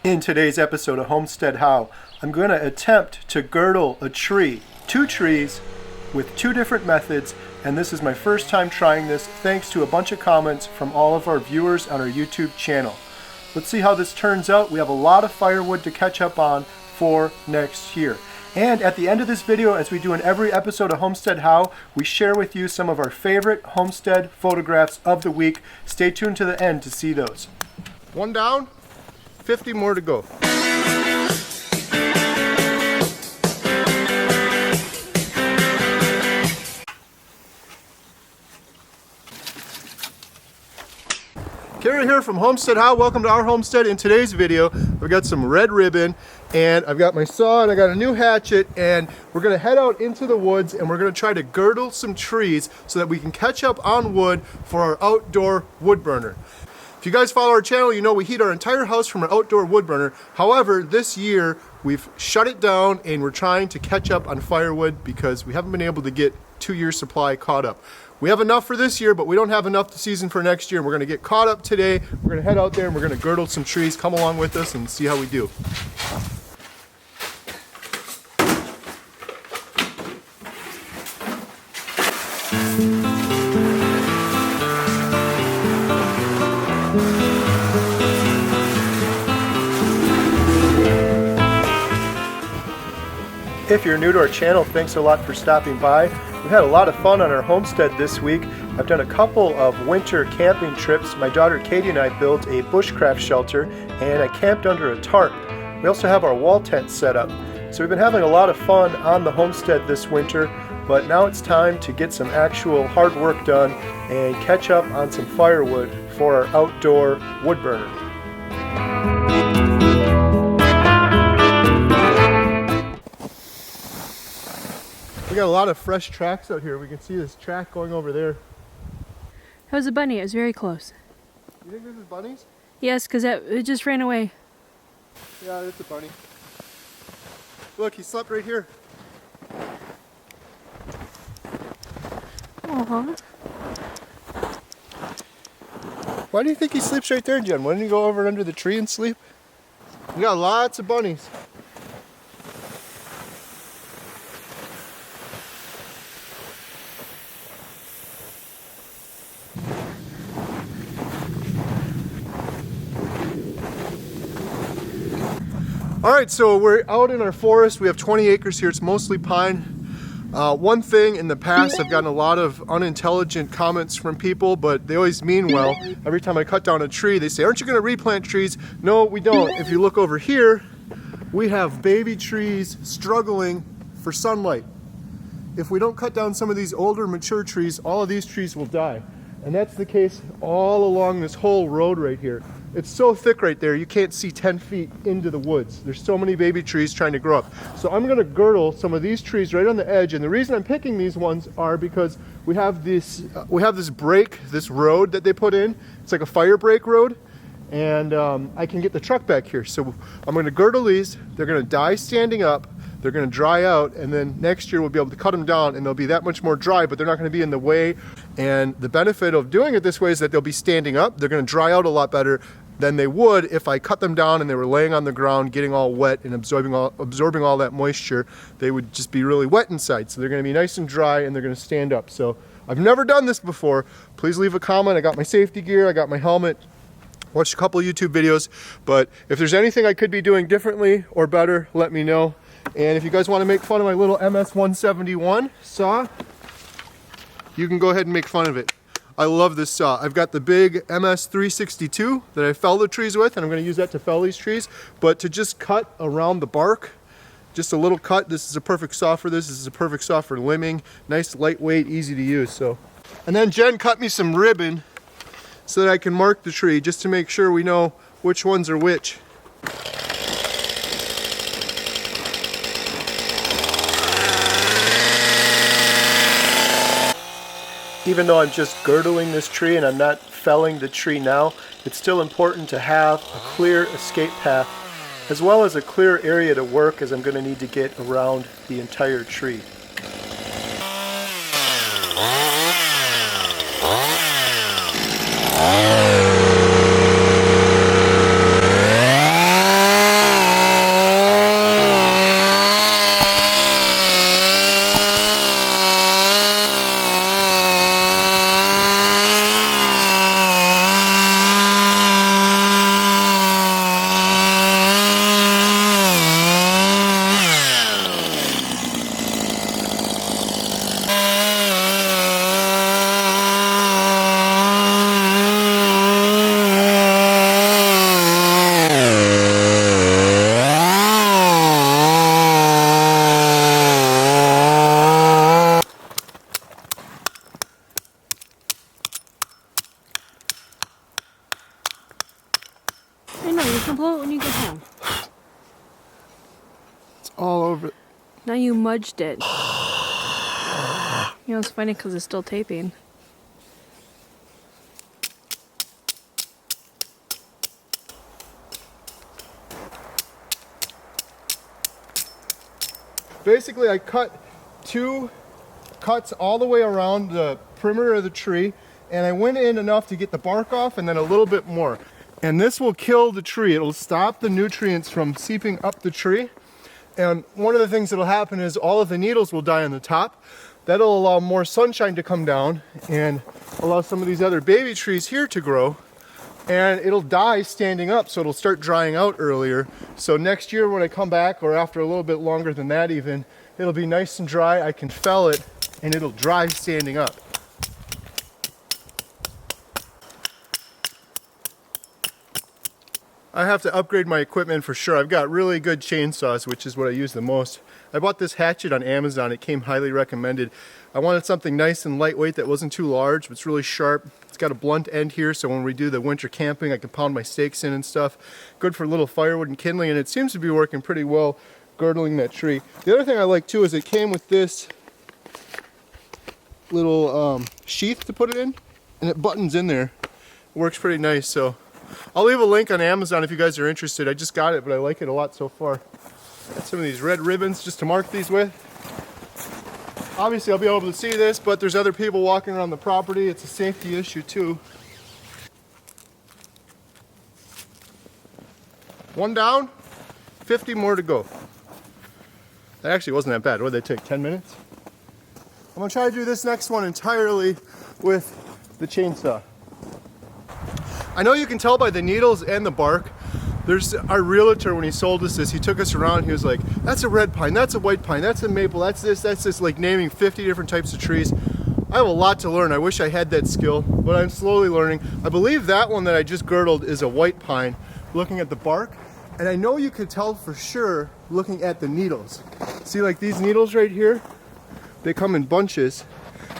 In today's episode of Homestead How, I'm going to attempt to girdle a tree, 2 trees, with 2 different methods, and this is my first time trying this thanks to a bunch of comments from all of our viewers on our YouTube channel. Let's see how this turns out. We have a lot of firewood to catch up on for next year. And at the end of this video, as we do in every episode of Homestead How, we share with you some of our favorite homestead photographs of the week. Stay tuned to the end to see those. 1 down, 50 more to go. Carrie here from Homestead How. Welcome to our homestead. In today's video, we've got some red ribbon, and I've got my saw, and I got a new hatchet, and we're gonna head out into the woods, and we're gonna try to girdle some trees so that we can catch up on wood for our outdoor wood burner. If you guys follow our channel, you know we heat our entire house from an outdoor wood burner. However, this year we've shut it down and we're trying to catch up on firewood because we haven't been able to get 2 years supply caught up. We have enough for this year, but we don't have enough to season for next year. We're gonna get caught up today. We're gonna head out there and we're gonna girdle some trees. Come along with us and see how we do. If you're new to our channel, thanks a lot for stopping by. We've had a lot of fun on our homestead this week. I've done a couple of winter camping trips. My daughter Katie and I built a bushcraft shelter and I camped under a tarp. We also have our wall tent set up. So we've been having a lot of fun on the homestead this winter, but now it's time to get some actual hard work done and catch up on some firewood for our outdoor wood burner. We got a lot of fresh tracks out here. We can see this track going over there. That was a bunny. It was very close. You think this is bunnies? Yes, because it just ran away. Yeah, it's a bunny. Look, he slept right here. Uh-huh. Why do you think he sleeps right there, Jen? Why didn't he go over under the tree and sleep? We got lots of bunnies. All right, so we're out in our forest. We have 20 acres here. It's mostly pine. One thing in the past, I've gotten a lot of unintelligent comments from people, but they always mean well. Every time I cut down a tree, they say, aren't you gonna replant trees? No, we don't. If you look over here, we have baby trees struggling for sunlight. If we don't cut down some of these older, mature trees, all of these trees will die. And that's the case all along this whole road right here. It's so thick right there, you can't see 10 feet into the woods. There's so many baby trees trying to grow up. So I'm gonna girdle some of these trees right on the edge, and the reason I'm picking these ones are because we have this break, this road that they put in. It's like a fire break road, and I can get the truck back here. So I'm gonna girdle these, they're gonna die standing up, they're gonna dry out, and then next year we'll be able to cut them down and they'll be that much more dry, but they're not gonna be in the way. And the benefit of doing it this way is that they'll be standing up, they're gonna dry out a lot better than they would if I cut them down and they were laying on the ground getting all wet and absorbing all that moisture. They would just be really wet inside. So they're gonna be nice and dry and they're gonna stand up. So I've never done this before. Please leave a comment. I got my safety gear, I got my helmet, watched a couple YouTube videos, but if there's anything I could be doing differently or better, let me know. And if you guys wanna make fun of my little MS-171 saw, you can go ahead and make fun of it. I love this saw. I've got the big MS-362 that I fell the trees with, and I'm gonna use that to fell these trees. But to just cut around the bark, just a little cut, this is a perfect saw for this. This is a perfect saw for limbing. Nice, lightweight, easy to use. So, and then Jen cut me some ribbon so that I can mark the tree, just to make sure we know which ones are which. Even though I'm just girdling this tree and I'm not felling the tree now, it's still important to have a clear escape path as well as a clear area to work, as I'm going to need to get around the entire tree. I know, you can blow it when you get home. It's all over. Now you mudged it. You know, it's funny because it's still taping. Basically, I cut 2 cuts all the way around the perimeter of the tree, and I went in enough to get the bark off and then a little bit more. And this will kill the tree. It'll stop the nutrients from seeping up the tree. And one of the things that'll happen is all of the needles will die on the top. That'll allow more sunshine to come down and allow some of these other baby trees here to grow. And it'll die standing up, so it'll start drying out earlier. So next year when I come back, or after a little bit longer than that even, it'll be nice and dry. I can fell it and it'll dry standing up. I have to upgrade my equipment for sure. I've got really good chainsaws, which is what I use the most. I bought this hatchet on Amazon. It came highly recommended. I wanted something nice and lightweight that wasn't too large, but it's really sharp. It's got a blunt end here, so when we do the winter camping, I can pound my steaks in and stuff. Good for little firewood and kindling, and it seems to be working pretty well girdling that tree. The other thing I like too is it came with this little sheath to put it in, and it buttons in there. It works pretty nice, so I'll leave a link on Amazon if you guys are interested. I just got it, but I like it a lot so far. Got some of these red ribbons just to mark these with. Obviously I'll be able to see this, but there's other people walking around the property. It's a safety issue too. One down, 50 more to go. That actually wasn't that bad. What did they take, 10 minutes? I'm gonna try to do this next one entirely with the chainsaw. I know you can tell by the needles and the bark. There's our realtor, when he sold us this, he took us around, he was like, that's a red pine, that's a white pine, that's a maple, that's this, like naming 50 different types of trees. I have a lot to learn. I wish I had that skill, but I'm slowly learning. I believe that one that I just girdled is a white pine, looking at the bark. And I know you can tell for sure looking at the needles. See, like these needles right here, they come in bunches.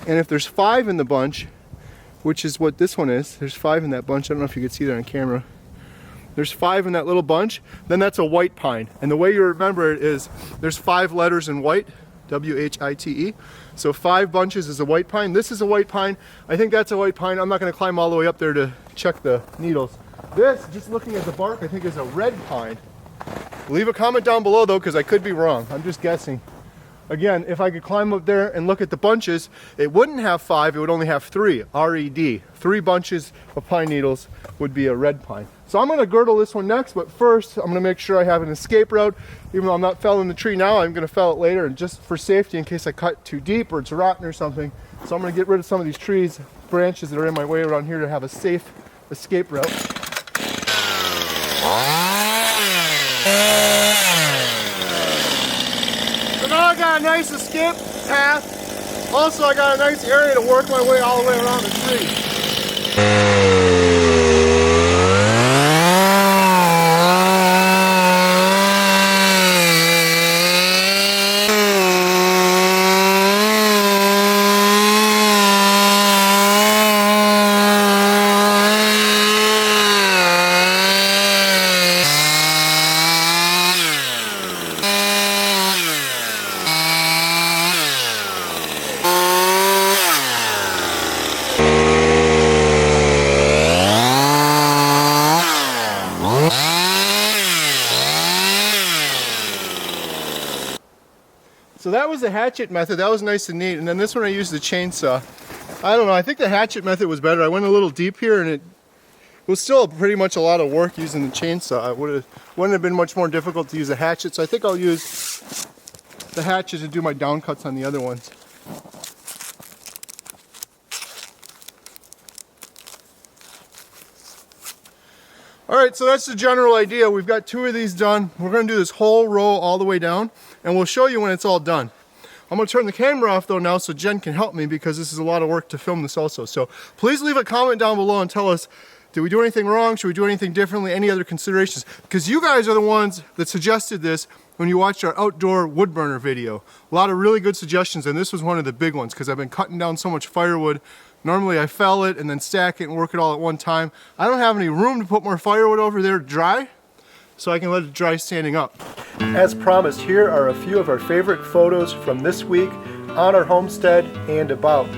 And if there's 5 in the bunch, which is what this one is, there's 5 in that bunch. I don't know if you can see that on camera. There's 5 in that little bunch, then that's a white pine. And the way you remember it is there's 5 letters in white, W-H-I-T-E. So 5 bunches is a white pine. This is a white pine. I think that's a white pine. I'm not gonna climb all the way up there to check the needles. This, just looking at the bark, I think is a red pine. Leave a comment down below though, because I could be wrong. I'm just guessing. Again, if I could climb up there and look at the bunches, it wouldn't have 5, it would only have 3, R-E-D. 3 bunches of pine needles would be a red pine. So I'm gonna girdle this one next, but first I'm gonna make sure I have an escape route. Even though I'm not felling the tree now, I'm gonna fell it later, and just for safety in case I cut too deep or it's rotten or something. So I'm gonna get rid of some of these trees, branches that are in my way around here to have a safe escape route. So now I got a nice escape path. Also, I got a nice area to work my way all the way around the tree. So that was the hatchet method. That was nice and neat. And then this one I used the chainsaw. I don't know, I think the hatchet method was better. I went a little deep here and it was still pretty much a lot of work using the chainsaw. It wouldn't have been much more difficult to use a hatchet. So I think I'll use the hatchet to do my down cuts on the other ones. Alright, so that's the general idea. We've got 2 of these done. We're going to do this whole row all the way down, and we'll show you when it's all done. I'm going to turn the camera off though now so Jen can help me, because this is a lot of work to film this also. So please leave a comment down below and tell us, did we do anything wrong? Should we do anything differently? Any other considerations? Because you guys are the ones that suggested this when you watched our outdoor wood burner video. A lot of really good suggestions, and this was one of the big ones because I've been cutting down so much firewood Normally I fell it and then stack it and work it all at one time. I don't have any room to put more firewood over there to dry, so I can let it dry standing up. As promised, here are a few of our favorite photos from this week on our homestead and about.